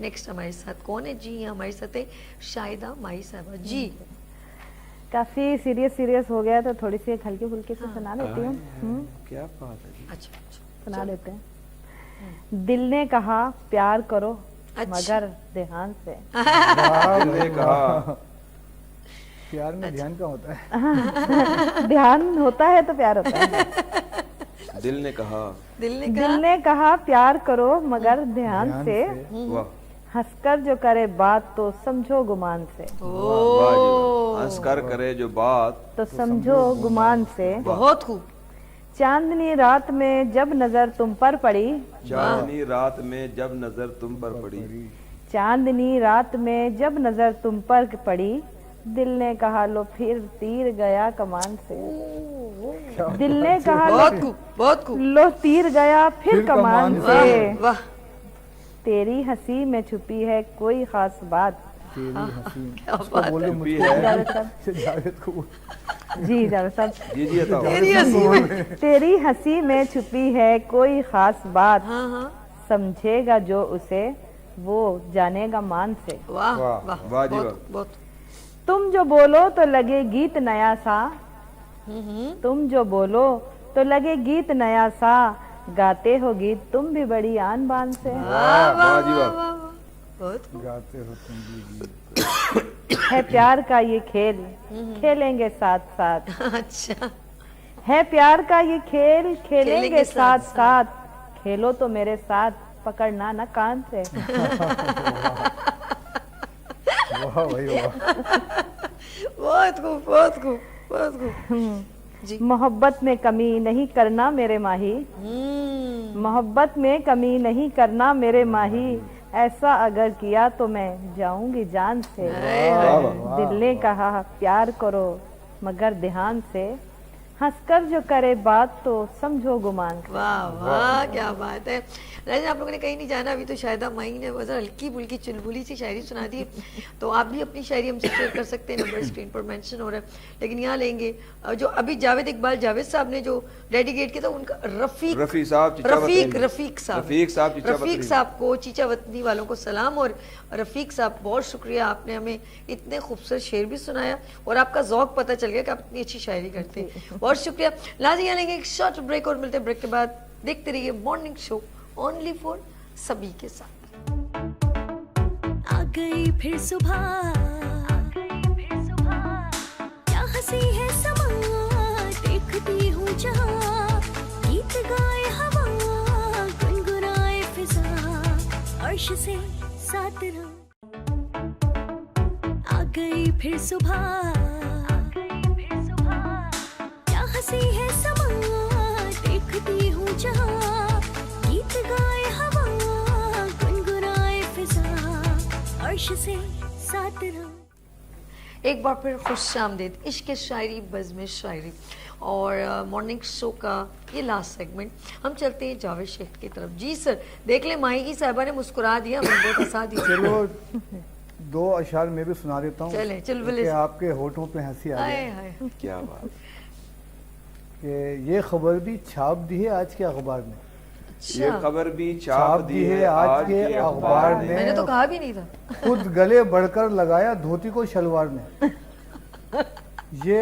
नेक्स्ट, हमारे साथ कौन है जी? हमारे साथ है शाहिदा माही साहबा जी। काफी सीरियस हो गया तो थोड़ी सी एक हल्की फुल्की से सुना देती हूँ। क्या बात है जी। अच्छा अच्छा। सुना देते हैं। दिल ने कहा प्यार करो अच्छा। मगर ध्यान से। दिल ने कहा, प्यार में ध्यान का होता है। ध्यान होता है तो प्यार होता है। दिल ने कहा, दिल ने दिल कहा ने कहा प्यार करो मगर ध्यान से, वाह हंसकर जो करे बात तो समझो गुमान से, वाह जी वाह। हंस कर करे जो बात, तो समझो गुमान से। बहुत खूब। चांदनी रात में जब नजर तुम पर पड़ी, चांदनी रात में जब नजर तुम पर पड़ी, चांदनी रात में जब नजर तुम पर पड़ी, दिल ने कहा लो फिर तीर गया कमान से। दिल ने कहा बहुत खूब, बहुत खूब। लो तीर गया फिर कमान से। वाह वाह। तेरी हंसी में छुपी है कोई खास बात। तेरी हंसी क्या उसको बात बोलो है। मुझको, जावेद साहब, जावेद को बोलो। जी जावेद साहब, जी जी बताओ। तेरी हंसी में। तेरी हंसी में छुपी है कोई खास बात, हाँ हाँ। समझेगा जो उसे वो जानेगा मान से। वाह वाह, वाह वाह जी बहुत वाह। बहुत। तुम जो बोलो तो लगे गीत नया सा, तुम जो बोलो तो लगे गीत नया सा, गाते हो गीत तुम भी बड़ी आन बान से। वाह वाह जी वाह। वाह वाह। बहुत खूब। गाते हो तुम भी गीत। है प्यार का ये खेल खेलेंगे साथ साथ, अच्छा। है प्यार का ये खेल खेलेंगे खेलेंगे साथ साथ साथ, खेलो तो मेरे साथ पकड़ना न कान से। वाह भाई वाह। बहुत खूब, बहुत खूब, बहुत खूब। जी। मोहब्बत में कमी नहीं करना मेरे माही, मोहब्बत में कमी नहीं करना मेरे माही, ऐसा अगर किया तो मैं जाऊंगी जान से। दिल ने कहा प्यार करो मगर ध्यान से, हंसकर जो करे बात तो समझो गुमान। वाह वाह क्या बात है। राजन आप लोगों ने कहीं नहीं जाना, अभी तो शायद माई ने बस हल्की फुल्की चुलबुली सी शायरी सुना दी, तो आप भी अपनी शायरी हमसे शेयर कर सकते हैं, नंबर स्क्रीन पर मेंशन हो रहा है। लेकिन यहाँ लेंगे जो अभी जावेद इकबाल जावेद साहब ने जो डेडिकेट किया था, उनका रफीक साहब को, चीचा वतनी वालों को सलाम। और रफीक साहब बहुत शुक्रिया, आपने हमें इतने खूबसूरत शेर भी सुनाया और आपका ज़ौक पता चल गया कि आप इतनी अच्छी शायरी करते हैं, बहुत शुक्रिया। लाजी यहाँ लेंगे एक शॉर्ट ब्रेक और मिलते हैं ब्रेक के बाद। देखते रहिए मॉर्निंग शो ओनली फॉर सभी के साथ। आ गई फिर सुबह, क्या हंसी है समा, देखती हूँ जहाँ, गीत गाए हवा, गुनगुनाए फिजा, अर्श से साथ रहो। आ गई फिर सुबह, क्या हंसी है समा, देखती हूँ जहाँ, गीत गाए हवा, गुनगुनाए फिजा, अर्श से साथ रहो। एक बार फिर खुश आमदीद इश्क शायरी बज़्म शायरी और मॉर्निंग शो का ये लास्ट सेगमेंट। हम चलते हैं जावेद शेख की तरफ। जी सर, देख ले माही की साहिबा ने मुस्कुरा दिया, हमें बहुत हंसा दिया। चलो 2 अशार मैं भी सुना देता हूँ, चलें चुलबुले कि आपके होठों पे हंसी आ हाय जाए। हाय। क्या बात। कि ये खबर भी छाप दी है आज के अखबार में, ये खबर भी छाप दी है आज के अखबार मैंने ने, तो कहा भी नहीं था। खुद गले बढ़कर लगाया धोती को शलवार ने। ये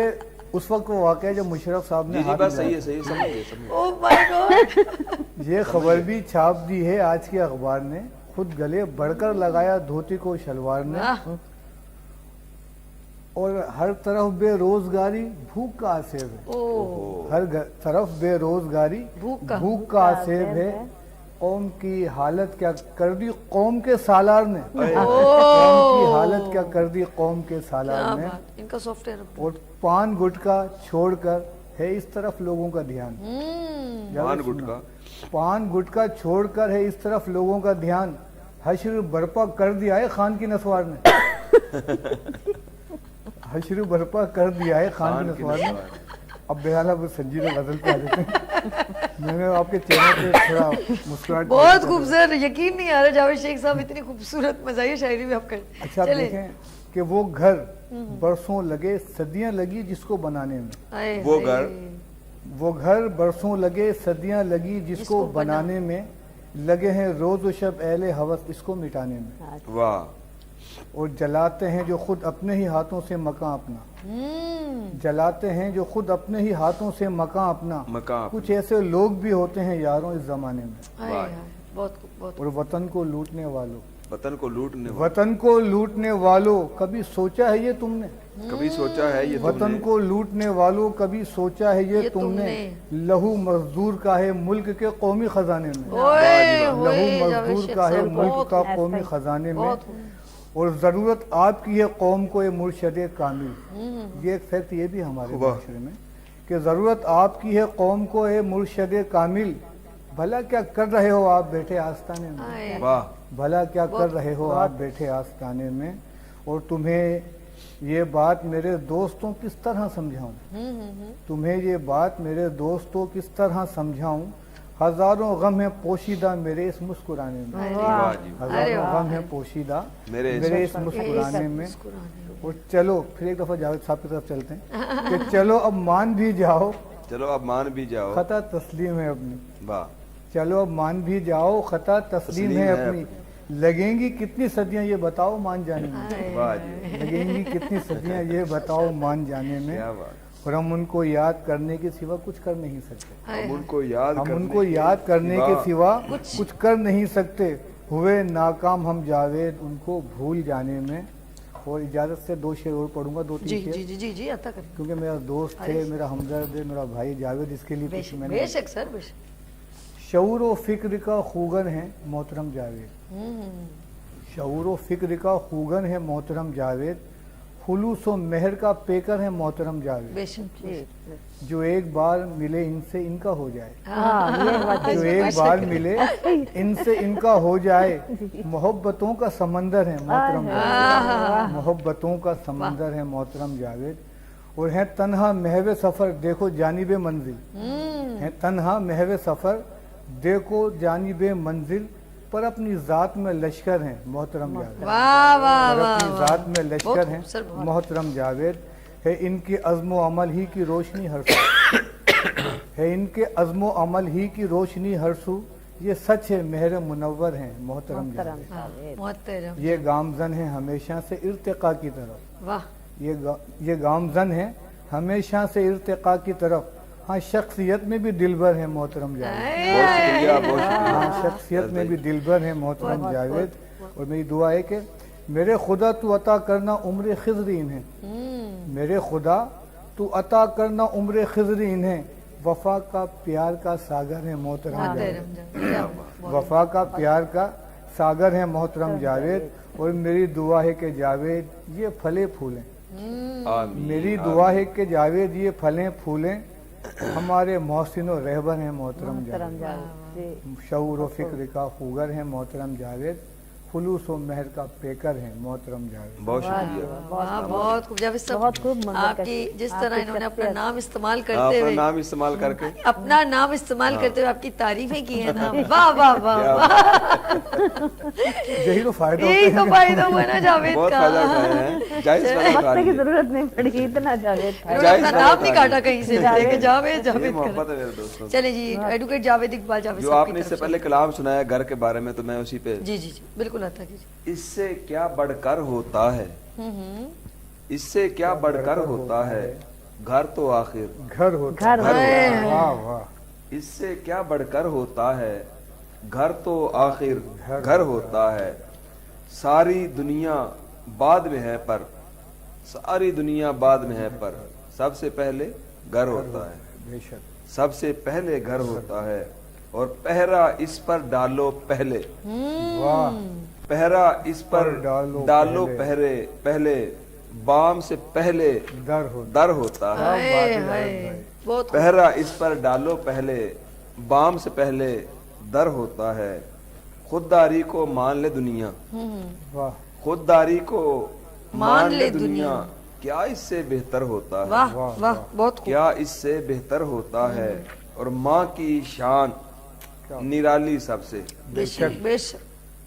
उस वक्त वो वाक़या जब मुशर्रफ साहब ने जी जी हाथ बस मिलाया। सही है समझिए। Oh my God. ये खबर भी छाप दी है आज के अखबार ने, खुद गले बढ़कर लगाया धोती को शलवार ने। और हर तरफ बेरोजगारी भूख का आसेब है, ओह हर तरफ बेरोजगारी भूख का आसेब है। कौम की हालत क्या कर दी कौम के सालार ने, कौम की हालत क्या कर दी कौम के क्या सालार ने। बात, इनका सॉफ्टवेयर। और पान गुटखा छोड़कर है इस तरफ लोगों का ध्यान। पान गुटखा, पान गुटखा छोड़कर है इस तरफ लोगों का ध्यान, हश्र बर्पा कर दिया है खान की नस्वार ने। हश्र बर्पा कर दिया है खान की नस्वार ने। अब बेहाल संजीदा गजल पे आ जाते हैं। मैंने आपके चेहरे पे थोड़ा मुस्कुराहट। बहुत खूबसूरत, यकीन नहीं आ रहा जावेद शेख साहब इतनी खूबसूरत मज़ाहिर शायरी भी आप कर। अच्छा आप देखें कि वो घर बरसों लगे सदियां लगी जिसको बनाने में, वो घर बरसों लगे सदियां लगी जिसको बनाने में, लगे हैं रोज व शब अहले हवस इसको मिटाने में। वाह। और जलाते हैं जो खुद अपने ही हाथों से मकां अपना, जलाते हैं जो खुद अपने ही हाथों से मकां अपना। कुछ ऐसे लोग भी होते हैं यारों इस जमाने में, बहुत। और वतन को लूटने वालों, वतन को लूटने वालों कभी सोचा है ये तुमने, कभी सोचा है ये वतन को लूटने वालों कभी सोचा है ये तुमने। लहू मजदूर का है मुल्क के कौमी खजाने में, लहू मजदूर का है मुल्क का कौमी खजाने में। और जरूरत आपकी है कौम को ये मुर्शद कामिल। ये एक फैक्ट ये भी हमारे माशरे में कि जरूरत आपकी है कौम को ये मुर्शद कामिल। भला क्या कर रहे हो आप बैठे आस्ताने में, भला क्या कर रहे हो आप बैठे आस्ताने में। और तुम्हें ये बात मेरे दोस्तों किस तरह समझाऊं, तुम्हें ये बात मेरे दोस्तों किस तरह समझाऊं। हजारों गम है पोशीदा मेरे इस मुस्कुराने में, हजारों गम है पोशीदा मेरे इस मुस्कुराने में। और चलो फिर एक दफा जावेद साहब की तरफ चलते हैं कि चलो अब मान भी जाओ, खता तस्लीम है अपनी। वाह। चलो अब मान भी जाओ खता तस्लीम है अपनी। लगेंगी कितनी सदियां ये बताओ मान जाने में, लगेंगी कितनी सदियां ये बताओ मान जाने में। और हम उनको याद करने के सिवा कुछ कर नहीं सकते, हम उनको याद करने के सिवा कुछ कर नहीं सकते। हुए नाकाम हम जावेद उनको भूल जाने में। और इजाजत से 2 शेर और पढ़ूंगा, 2-3 शेर जी अता करें, क्योंकि मेरा दोस्त है, मेरा हमदर्द है, मेरा भाई जावेद, इसके लिए कुछ मैंने। बेशक सर बेशक। शऊर व फिक्र का खूगन है मोहतरम जावेद, शऊर व फिक्र का खूगन है मोहतरम जावेद। खुलूस व मेहर का पेकर है मोहतरम जावेद। जो एक बार मिले इनसे इनका हो जाए, जो एक बार मिले इनसे इनका हो जाए। मोहब्बतों का समंदर है मोहतरम जावेद, मोहब्बतों का समंदर है मोहतरम जावेद। और हैं तन्हा महवे सफर देखो जानिबे मंजिल, हैं तन्हा महवे सफर देखो जानिबे मंजिल, पर अपनी जात में लश्कर हैं मोहतरम जावेद। वाह वाह पर वाह अपनी वाह। जात में लश्कर बहुत हैं खूबसूरत, बहुत। मोहतरम जावेद। है इनके अज़्म अमल ही की रोशनी हर सू, है इनके अज़्म अमल ही की रोशनी हर सू, ये सच है मेहर मुनव्वर हैं मोहतरम जावेद। मोहतरम, ये गामजन है हमेशा से इर्तिका की तरफ, वाह ये गामजन है हमेशा से इर्तिका की तरफ। हाँ, शख्सियत में भी दिलबर है मोहतरम जावेद। बहुत शुक्रिया, बहुत शुक्रिया। हाँ, शख्सियत में भी दिलबर है मोहतरम जावेद। और मेरी दुआ है कि मेरे खुदा तू अता करना उम्र खिजरीन है, मेरे खुदा तू अता करना उम्र खिजरीन है, वफा का प्यार का सागर है मोहतरम जावेद। मोहतरम जावेद। वफा का प्यार का सागर है मोहतरम जावेद। और मेरी दुआ है कि जावेद ये फले फूलें, आमीन। मेरी दुआ है कि जावेद ये फलें फूलें, हमारे मोहसिन और रहबर हैं मोहतरम जावेद। शऊर व फिक्र का खूगर है मोहतरम जावेद, खुलूस व महर का पेकर है मोहतरम जावेद। बहुत शुक्रिया। वाह, बहुत खूब जावेद साहब। बहुत खूब मंजर आपकी जिस तरह इन्होंने अपना नाम इस्तेमाल हाँ, करते अपना हुए, नाम इस्तेमाल करके अपना नाम इस्तेमाल करते हुए आपकी तारीफें की है ना, वाह वाह वाह वाह। यही तो फायदा यही होता तो है। फायदा हुआ ना जावेद बहुत का। फायदा उठाए हैं, जायज फायदा उठा वक्त की लिए। जरूरत नहीं पड़ी, इतना जावेद था। इन्होंने अपना नाम नहीं काटा कहीं से, लेके जावेद ये जावेद मोहब्बत कर। है मेरे दोस्तों। चले जी, एडवोकेट जावेद इकबाल जावेद जो साहब की आपने इससे तरफ से। पहले कलाम सुनाया घर के बारे में, तो मैं उसी पे, जी जी जी बिल्कुल आता कीजिए। इससे क्या बढ़कर होता है, इससे क्या बढ़कर होता है, घर तो आखिर, घर होता घर है। वाह वाह। इससे क्या बढ़कर होता है, घर तो आखिर घर होता है। सारी दुनिया बाद में है पर, सारी दुनिया बाद में है पर, सबसे पहले घर होता है, बेशक सबसे पहले घर होता है। और पहरा इस पर डालो पहले, वाह। पहरा इस पर डालो डालो पहले। पहरे पहले, बाम से पहले दर होता दर होता है। हाय हाय, बहुत खूब। पहरा इस पर डालो पहले, बाम से पहले दर होता है। खुददारी को मान ले दुनिया, वाह। खुददारी को मान ले दुनिया, क्या इससे बेहतर होता है, वाह वाह, बहुत खूब। क्या इससे बेहतर होता है। और माँ की शान निराली सबसे, बेशक बेशक,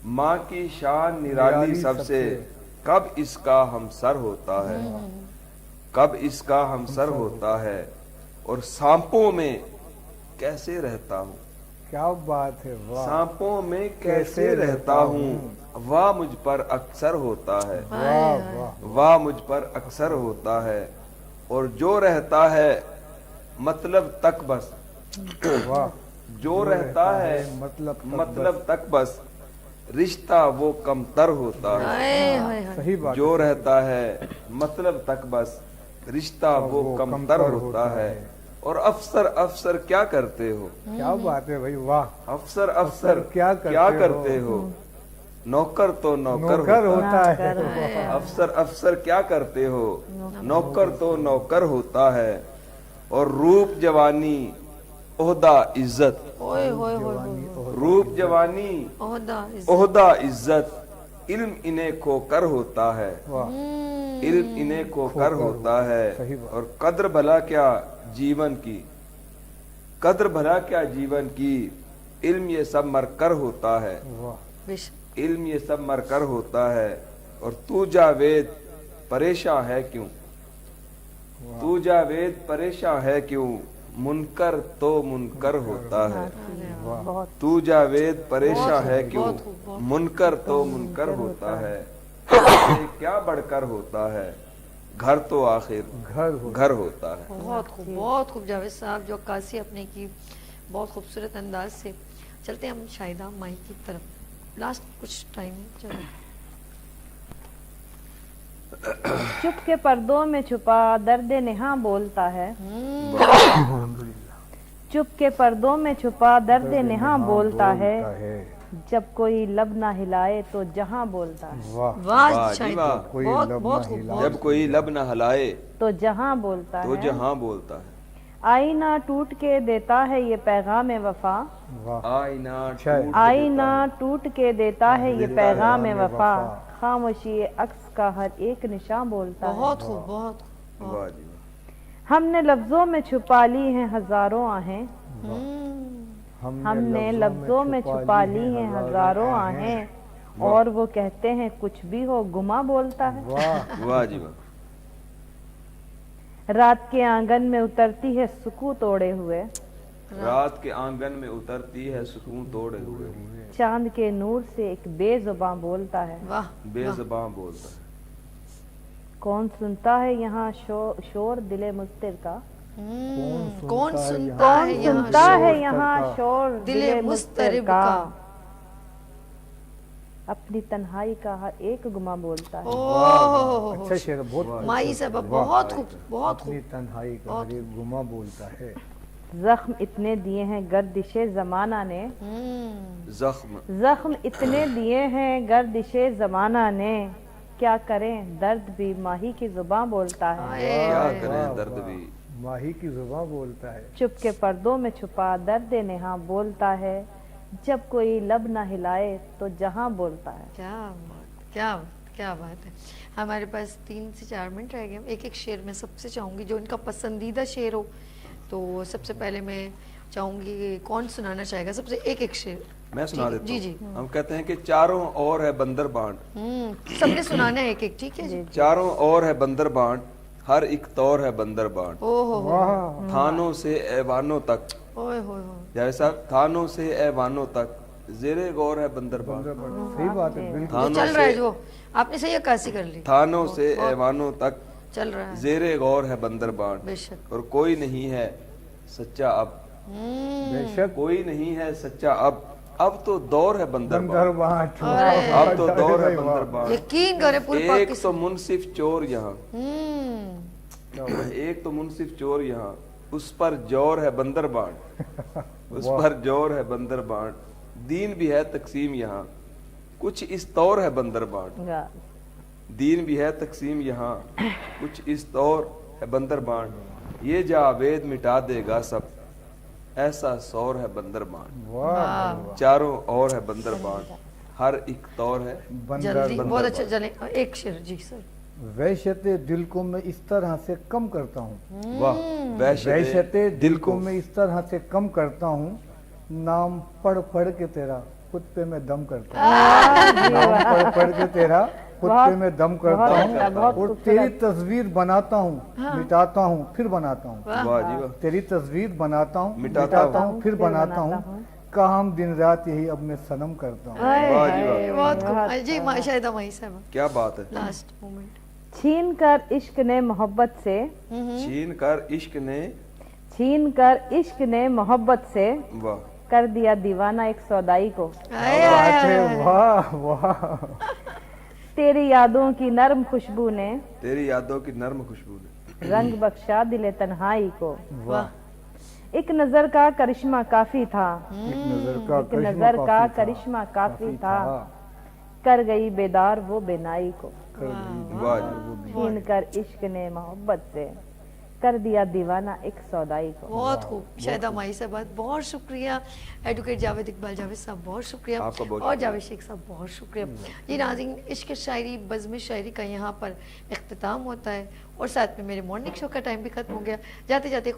माँ की शान निराली सबसे, कब इसका हम सर होता है, कब इसका हम सर होता है। और सांपों में कैसे रहता हूँ, क्या बात है, वाह। सांपों में कैसे रहता हूँ, वाह मुझ पर अक्सर होता है, वाह वाह। वाह मुझ पर अक्सर होता है। और जो रहता है मतलब तक बस, वाह। जो रहता है मतलब तक बस, रिश्ता वो कमतर होता है। हाय हाय हाय, सही बात। जो रहता है मतलब तक बस, रिश्ता वो कमतर होता है। और अफसर अफसर क्या करते हो, क्या बात है भाई, वाह। अफसर अफसर क्या करते हो, नौकर तो नौकर नौकर होता होता है। है। अफसर अफसर क्या करते हो, नौकर तो नौकर होता है। और रूप जवानी ओहदा इज्जत, ओए होए होए होए, रूप जवानी ओहदा इज्जत, ओहदा इज्जत, इल्म इन्हें खोकर होता है, वाह। इल्म इन्हें खोकर होता सही है। बात। और कद्र भला क्या जीवन की, कद्र भला क्या जीवन की, इल्म ये सब मरकर होता है, वाह। बेशक, इल्म ये सब मरकर होता है। और तू जावेद परेशान है क्यों, तू जावेद परेशान है क्यों, मुनकर तो मुनकर होता है। बहुत तू जावेद परेशान है क्यों, बहुत खूब, बहुत मुनकर तो मुनकर होता है। इससे क्या बढ़कर होता है, घर तो आखिर घर हो। घर होता है। बहुत खूब जावेद साहब, जो अक्कासी अपने की बहुत खूबसूरत अंदाज से। चलते हैं हम शाहिदा माई की तरफ, लास्ट कुछ टाइम चलो। चुप के पर्दों में छुपा दर्द नेहा बोलता है, चुप के पर्दों में छुपा दर्द नेहा बोलता है, जब कोई लब ना हिलाए तो जहां बोलता है, वाह। वाह वाह जी शाहिदा, वाह। कोई बहुत लब बहुत ना खूब, हिलाए। जब कोई लब न हलाए तो जहां बोलता तो है, जहां बोलता है। आईना टूट के देता है ये पैगाम वफा, वाह। आईना शायद। टूट आईना टूट के देता है ये पैगाम वफा, खामोशी अक्स का हर एक निशान बोलता है। बहुत खूब, बहुत खूब। वाह जी हमने लफ्जों में छुपा ली हैं हजारों आहें, हमने लफ्जों में छुपा ली हैं हजारों आहें, और वो कहते हैं कुछ भी हो गुमा बोलता है। वाह वाह जी वाह। रात के आंगन में उतरती है सुकून तोड़े हुए, रात के आंगन में उतरती है सुकून तोड़े हुए, चांद के नूर से एक बेजुबां बोलता है। वाह बेज़बां बोलता है। कौन सुनता है यहाँ शोर दिले मुस्तिर का, कौन सुनता कौन है यहाँ सुनता है शोर यहाँ शोर दिले दिले मुस्तिर मुस्तरिब का, का। अपनी तन्हाई का हर एक गुमा बोलता है। ओह अच्छा शेर, बहुत माई साहब बहुत खूब, बहुत अपनी खूब। तन्हाई का हर एक गुमा बोलता है। जख्म इतने दिए हैं गर्दिशे जमाना ने, जख्म जख्म इतने दिए हैं गर्दिशे जमाना ने, क्या करें दर्द भी माही की जुबां बोलता है। क्या करें दर्द भी, माही की जुबां बोलता है। चुप के पर्दों में छुपा दर्द नेहा बोलता है, जब कोई लब ना हिलाए तो जहां बोलता है। क्या बात है। हमारे पास 3 से 4 मिनट रह गए। एक एक शेर मैं सबसे चाहूंगी जो इनका पसंदीदा शेर हो। तो सबसे पहले मैं चाहूंगी कौन सुनाना चाहेगा सबसे एक एक शेर। मैं सुना ठीक है, देता जी हूँ। जी। हम कहते हैं कि चारों ओर है बंदर बांड, सबने सुनाना है एक एक, ठीक है जी। चारों ओर है बंदर बांड, हर एक तौर है बंदर बांड, ओहो वाह थानों से ऐवानों तक, ओए होए जैसा थानों से ऐवानों तक, जेरे गौर है बंदर बांड, सही बात है, बिल्कुल। जो चल रहा है जो आपने सही अक्कासी कर ली। थानों से ऐवानों तक, चल रहा है जेरे गौर है बंदर बांड, बेशक। और कोई नहीं है सच्चा अब, बेशक कोई नहीं है सच्चा अब तो दौर है बंदर बंदर बांड, वहाँ अब तो दौर है बंदर बांड। यकीन करे पूरे एक पाकिस्तान। तो मुनसिफ चोर यहाँ, हम्म, एक तो मुनसिफ चोर यहाँ, उस पर जोर है बंदर बांड, उस पर जोर है बंदर बांड, दीन भी है तकसीम यहाँ, कुछ इस तौर है बंदर बांड, दीन भी है तकसीम यहाँ, कुछ इस तौर है बंदर बांड, ये जावेद मिटा देगा सब, ऐसा सौर है बंदर बांड, वाह चारों ओर है बंदर बांड, हर एक तौर है बंदर जल्दी बहुत अच्छा चले। एक शेर जी सर। वहशते दिल को मैं इस तरह से कम करता हूँ, वाह। वहशते दिल को मैं इस तरह से कम करता हूँ, नाम पढ़ पढ़ के तेरा खुद पे मैं दम करता हूँ, नाम पढ़ पढ़ के तेरा खुद पे मैं दम करता हूँ, और तेरी तस्वीर बनाता हूँ, मिटाता हूँ, फिर बनाता हूँ, वाह जी वाह। तेरी तस्वीर बनाता हूँ, मिटाता मिटाता हूँ, फिर बनाता हूँ, काम दिन रात यही अब मैं सनम करता हूँ। वाह जी वाह, बहुत खूब जी। शायदा माई साहब क्या बात है। Last moment. छीन कर इश्क ने मोहब्बत से, छीन कर इश्क ने, छीन कर इश्क ने मोहब्बत से, वाह कर दिया दीवाना एक सौदाई को। बात है, वाह वाह। तेरी यादों की नर्म खुशबू ने तेरी यादों की नर्म खुशबू ने, रंग बख्शा दिले तन्हाई को। वाह एक नजर का करिश्मा काफी था, एक एक नजर का करिश्मा काफी था, कर गई बेदार वो बेनाई को। वाह जी छीन कर इश्क ने मोहब्बत से, कर दिया दीवाना एक सौदाई को। बहुत खूब शायदा माई साहब, बहुत शुक्रिया। एडवोकेट जावेद इकबाल जावेद साहब बहुत शुक्रिया, आपका बहुत और जावेद शेख साहब बहुत शुक्रिया। ये नाज़रीन इश्क शायरी बज़्म शायरी का यहाँ पर इख्तिताम होता है, और साथ में मेरे मॉर्निंग शो का टाइम भी खत्म हो गया। जाते जाते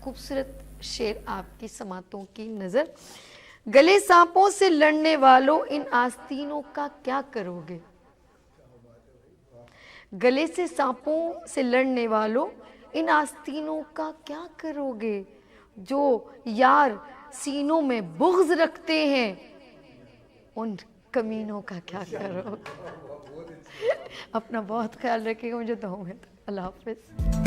खूबसूरत शेर आपकी समातों की नज़र। गले सांपों से लड़ने वालों इन आस्तीनों का क्या करोगे, गले से सांपों से लड़ने वालों इन आस्तीनों का क्या करोगे, जो यार सीनों में बुग़्ज़ रखते हैं उन कमीनों का क्या करोगे। अपना बहुत ख्याल रखिएगा। मुझे दुआ में अल्लाह हाफ़िज़।